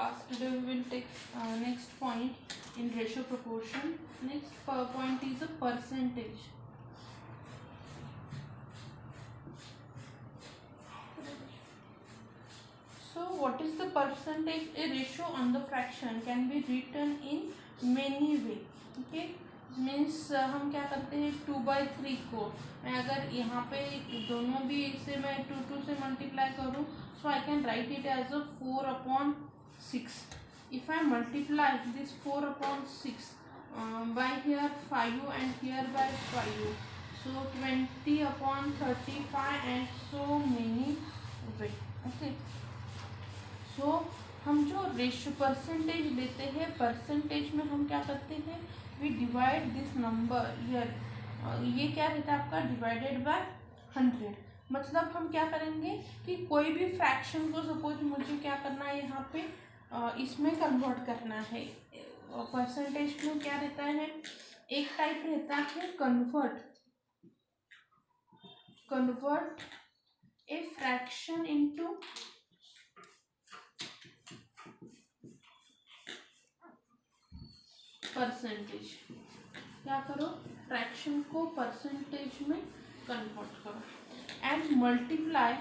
class. Today we will take next point in ratio proportion. Next point is a percentage. So what is the percentage? A ratio on the fraction can be written in many way. Okay, means हम क्या करते हैं 2/3 को मैं अगर यहाँ पे दोनों भी इसे मैं 2 से मल्टीप्लाई करूँ, so I can write it as a 4/6. If I multiply this 4/6 by here 5 and here by 5, so 20/35 and so many way. Okay, so हम जो रेशियो परसेंटेज लेते हैं, परसेंटेज में हम क्या करते हैं, we divide this number here. ये क्या रहता है आपका डिवाइडेड बाय 100. मतलब हम क्या करेंगे कि कोई भी फ्रैक्शन को सपोज मुझे क्या करना है यहाँ पे इसमें कन्वर्ट करना है. परसेंटेज में क्या रहता है, एक टाइप रहता है convert a fraction into percentage. क्या करो, फ्रैक्शन को परसेंटेज में कन्वर्ट करो एंड मल्टीप्लाई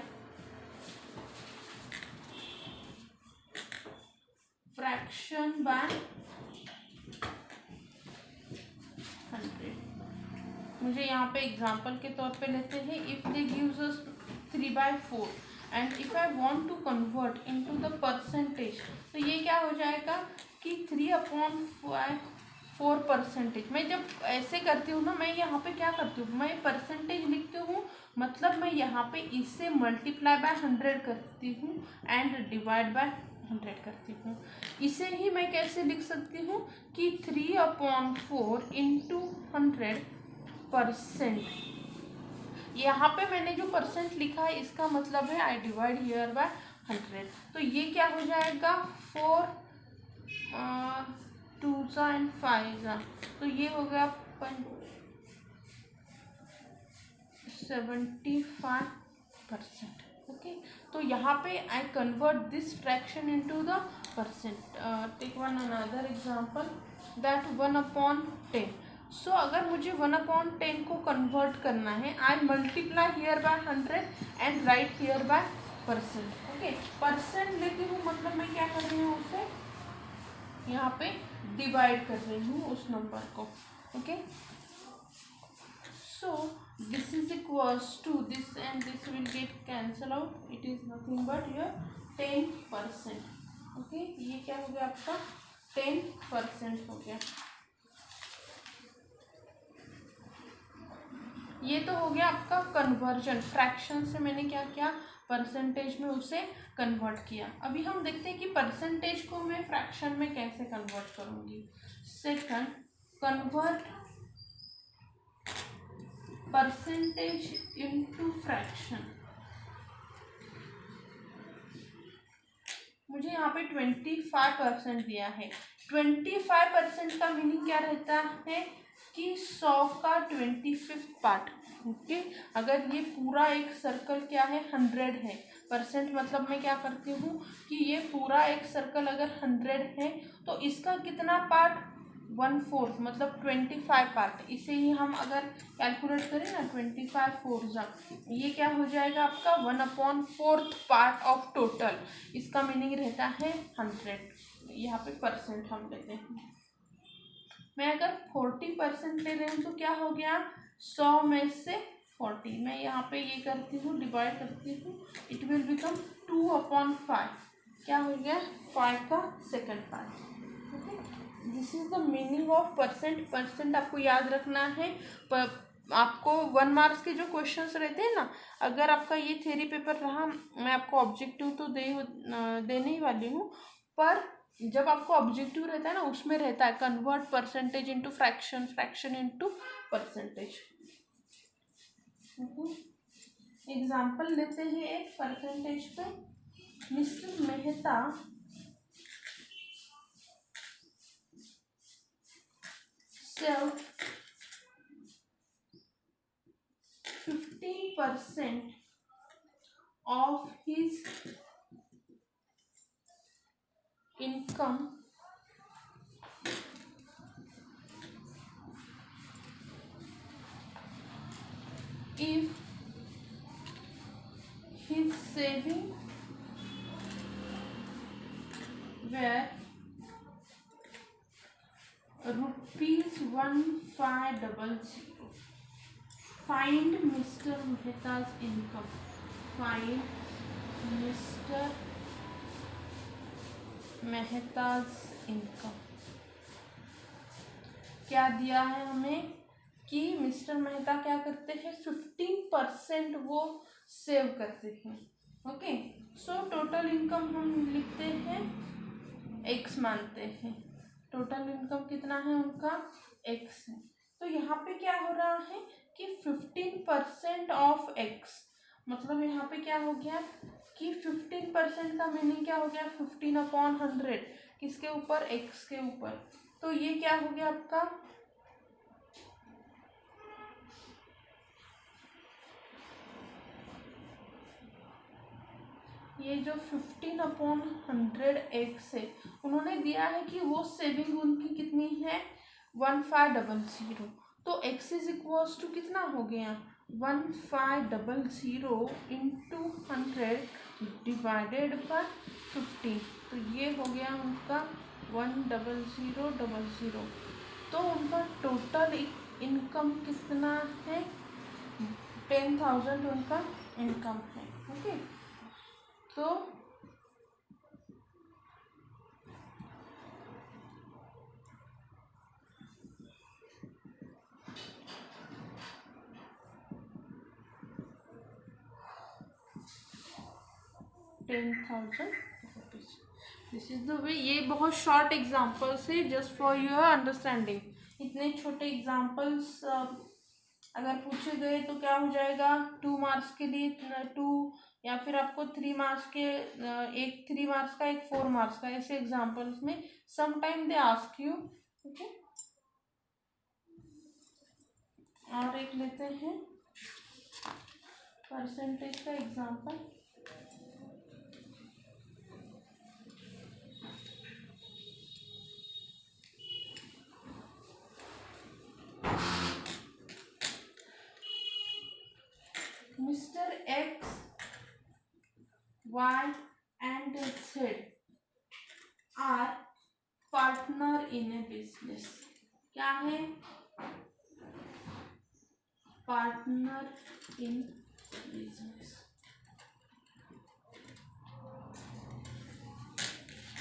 फ्रैक्शन बाय 100. मुझे यहाँ पे एग्जांपल के तौर पे लेते हैं. If they gives us 3/4 and if I want to convert into the percentage, तो ये क्या हो जाएगा कि 3/4 परसेंटेज. मैं जब ऐसे करती हूँ ना, मैं यहाँ पे क्या करती हूँ, मैं परसेंटेज लिखती हूँ, मतलब मैं यहाँ पे इससे मल्टीप्लाई बाय 100 करती हूँ एंड डिवाइड बाय 100 करती हूँ. इसे ही मैं कैसे लिख सकती हूँ कि 3/4 इंटू 100%. यहाँ पे मैंने जो परसेंट लिखा है इसका मतलब है आई डिवाइड हियर बाय 100. तो ये क्या हो जाएगा 4 2 and 5, तो ये हो गया 75%. ओके, तो यहाँ पे I convert this fraction into the percent. Take one another example that 1/10. So अगर मुझे 1/10 को कन्वर्ट करना है, I multiply here by 100 and right here by percent. Okay, percent लेती हूँ, मतलब मैं क्या कर रही हूँ, उसे यहाँ पे डिवाइड कर रही हूँ उस नंबर को. Okay, so this is equals to this and this will get cancel out. It is nothing but your 10%. Okay, ये क्या हो गया आपका 10% हो गया. ये तो हो गया आपका कन्वर्जन. फ्रैक्शन से मैंने क्या किया, परसेंटेज में उसे कन्वर्ट किया. अभी हम देखते हैं कि परसेंटेज को मैं फ्रैक्शन में कैसे कन्वर्ट करूँगी. Second, convert percentage into fraction. मुझे यहाँ पे 25% दिया है. 25% का मीनिंग क्या रहता है कि 100 का 25th पार्ट. ओके, अगर ये पूरा एक सर्कल क्या है 100 है, परसेंट मतलब मैं क्या करती हूँ कि ये पूरा एक सर्कल अगर 100 है तो इसका कितना पार्ट 1/4 मतलब 25 पार्ट. इसे ही हम अगर कैलकुलेट करें ना 25 4 ये क्या हो जाएगा आपका 1/4 पार्ट ऑफ टोटल. इसका मीनिंग रहता है 100. यहाँ पे परसेंट हम लेते हैं. मैं अगर 40% ले रही हूँ तो क्या हो गया 100 में से 40. मैं यहाँ पे ये करती हूँ, डिवाइड करती हूँ, इट विल बिकम 2/5. क्या हो गया 5 का second part. Okay, this is the meaning of percent. Percent आपको याद रखना है. आपको 1 मार्क्स के जो क्वेश्चंस रहते हैं ना, अगर आपका ये थ्योरी पेपर रहा, मैं आपको ऑब्जेक्टिव तो देने ही वाली हूँ, पर जब आपको ऑब्जेक्टिव रहता है ना, उसमें रहता है convert percentage into fraction, fraction into percentage. Example लेते हैं एक परसेंटेज पे. Mister Mehta sell 50% of his income if his saving were ₹1500. Find Mr. Mehta's income. Find Mr. Mehta's income. क्या दिया है हमें कि मिस्टर मेहता क्या करते हैं, 15% वो सेव करते हैं. ओके, सो टोटल इनकम हम लिखते हैं x मानते हैं. टोटल इनकम कितना है उनका, x है. तो यहाँ पे क्या हो रहा है कि 15% ऑफ x, मतलब यहाँ पे क्या हो गया कि 15% का मीनिंग क्या हो गया, 15/100 किसके ऊपर, x के ऊपर. तो ये क्या हो गया आपका, ये जो 15/100 x है, उन्होंने दिया है कि वो सेविंग उनकी कितनी है, 1500. तो x इज इक्वल्स टू कितना हो गया, 1500 इंटू 100 डिवाइडेड बाय 15. तो ये हो गया उनका 10000. तो उनका टोटल इनकम कितना है, 10,000 उनका इनकम है. ओके, तो ₹10,000. This is the way. ये बहुत शॉर्ट एग्जाम्पल्स है जस्ट फॉर योर अंडरस्टैंडिंग. इतने छोटे एग्जाम्पल्स अगर पूछे गए तो क्या हो जाएगा, 2 मार्क्स के लिए 2, या फिर आपको 3 मार्क्स के, एक 3 मार्क्स का, एक 4 मार्क्स का, ऐसे एग्जाम्पल्स में sometime they ask you. Okay, और एक लेते हैं परसेंटेज का example. Mr. X, Y and Z are partner in a business. क्या है, partner in business.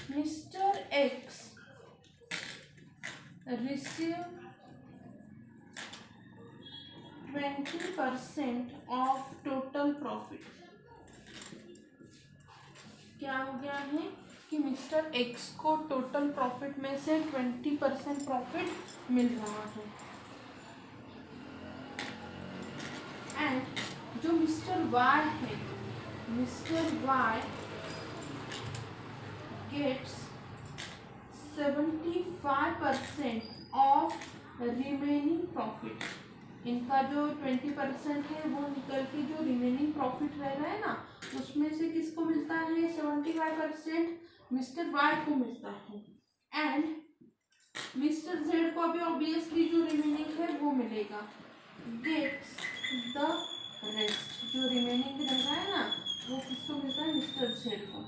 Mr. X receive 20% of total profit. क्या हो गया है कि मिस्टर एक्स को टोटल प्रॉफिट में से 20% प्रॉफिट मिल रहा है. एंड जो मिस्टर वाई है, mister Y gets 75% of remaining profit. इनका जो 20% है वो निकल के जो रिमेनिंग प्रॉफिट रह रहा है ना, उसमें से किसको मिलता है, 75% मिस्टर वाई को मिलता है. एंड मिस्टर जेड को अभी ऑब्वियसली जो रिमेनिंग है वो मिलेगा. गेट्स द रेस्ट, जो रिमेनिंग रह रहा है ना वो किसको मिलता है, मिस्टर जेड को.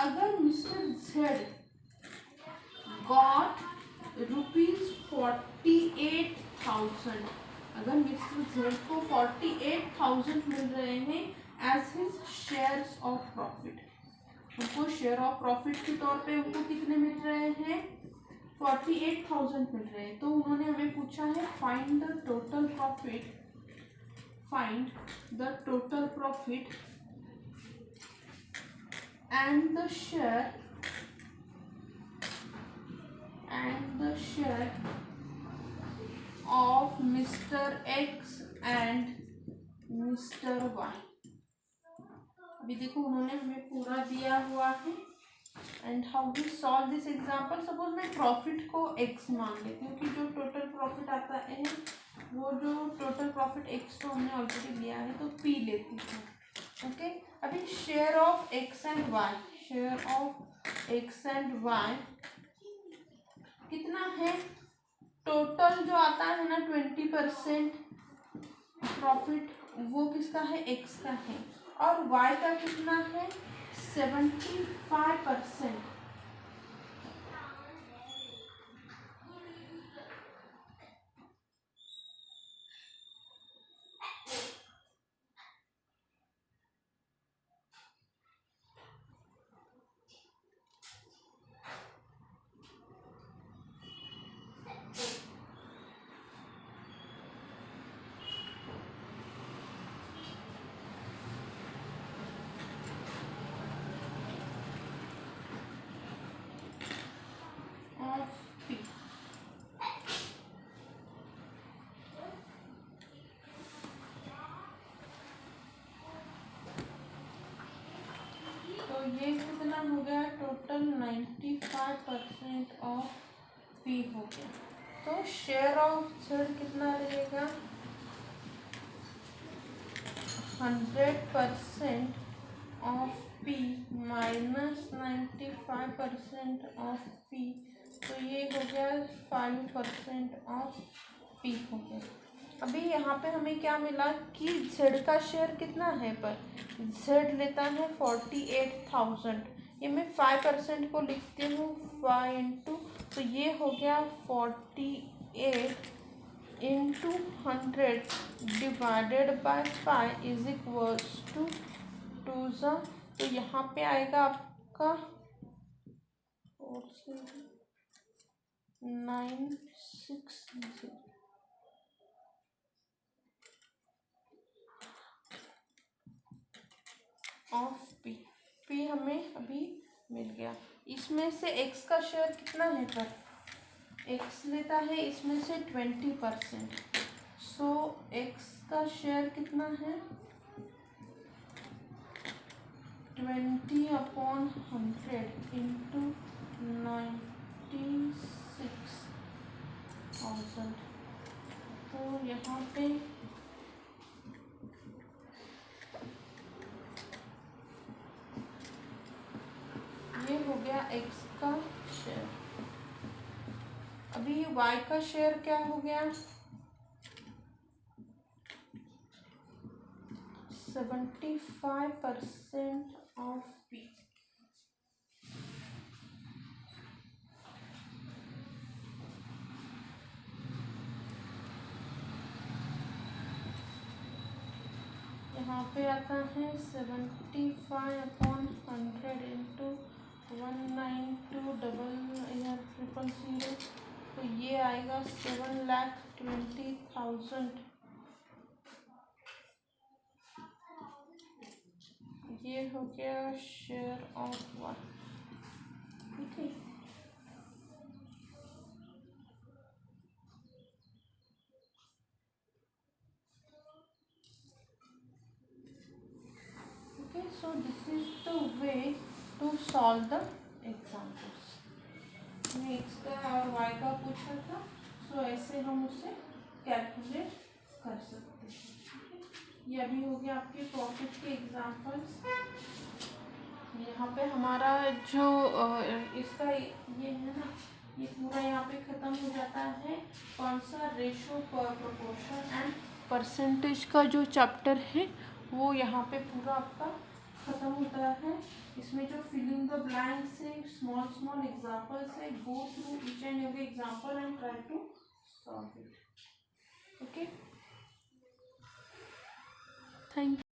अगर मिस्टर जेड गॉट ₹48,000, अगर मिस्टर जेड को 48,000 मिल रहे हैं as his shares of profit, उनको शेयर ऑफ प्रॉफिट के तौर पे उनको कितने मिल रहे हैं, 48,000 मिल रहे हैं. तो उन्होंने हमें पूछा है find the total profit, find the total profit and the share of Mr. X and Mr. Y. अभी देखो उन्होंने हमें पूरा दिया हुआ है. And how we solve this example. Suppose मैं प्रॉफिट को x मान लेती हूँ कि जो टोटल प्रॉफिट आता है वो जो टोटल प्रॉफिट x तो हमने ऑलरेडी लिया है तो p लेती हूँ. ओके, अभी share of x and y, share of X and Y कितना है, टोटल जो आता है ना 20% प्रॉफिट, वो किसका है, एक्स का है, और वाई का कितना है 75%। तो ये कितना हो गया, टोटल 95% ऑफ पी हो गया। तो शेयर ऑफ जेड कितना रहेगा, 100% of P minus 95% of P, तो ये हो गया 5% ऑफ पी हो गया। अभी यहाँ पे हमें क्या मिला कि जेड का शेयर कितना है, पर जेड लेता है 48,000, ये मैं 5% को लिखती हूँ 5 इंटू, तो ये हो गया 48 into 100 divided by 5 is equals to 2 ज़ा, तो यहाँ पे आएगा आपका 960 ऑफ पी। पी हमें अभी मिल गया। इसमें से एक्स का शेयर कितना है, पर एक्स लेता है इसमें से 20%, सो एक्स का शेयर कितना है 20/100 इंटू 96,000, तो यहाँ पे ये हो गया एक्स का शेयर। अभी वाई का शेयर क्या हो गया, 75% ऑफ पी। यहाँ पे आता है 75/100 इंटू 1920000, तो ये आएगा 7,20,000, ये हो गया शेयर ऑफ वन। ठीक है, okay, so this is the way to solve the examples। X का और वाई का पूछा था, सो ऐसे हम उसे कैलकुलेट कर सकते हैं। ये अभी हो गया आपके प्रॉफिट के एग्जांपल्स। यहाँ पे हमारा जो इसका ये है ना, ये पूरा यहाँ पे ख़त्म हो जाता है। कौन सा, रेशो पर प्रोपोर्शन एंड परसेंटेज का जो चैप्टर है वो यहाँ पे पूरा आपका ख़त्म होता है। इसमें जो फिलिंग द ब्लैंक्स है, स्मॉल स्मॉल एग्जांपल्स है, go through each and every example and try to solve it. Okay, thank you.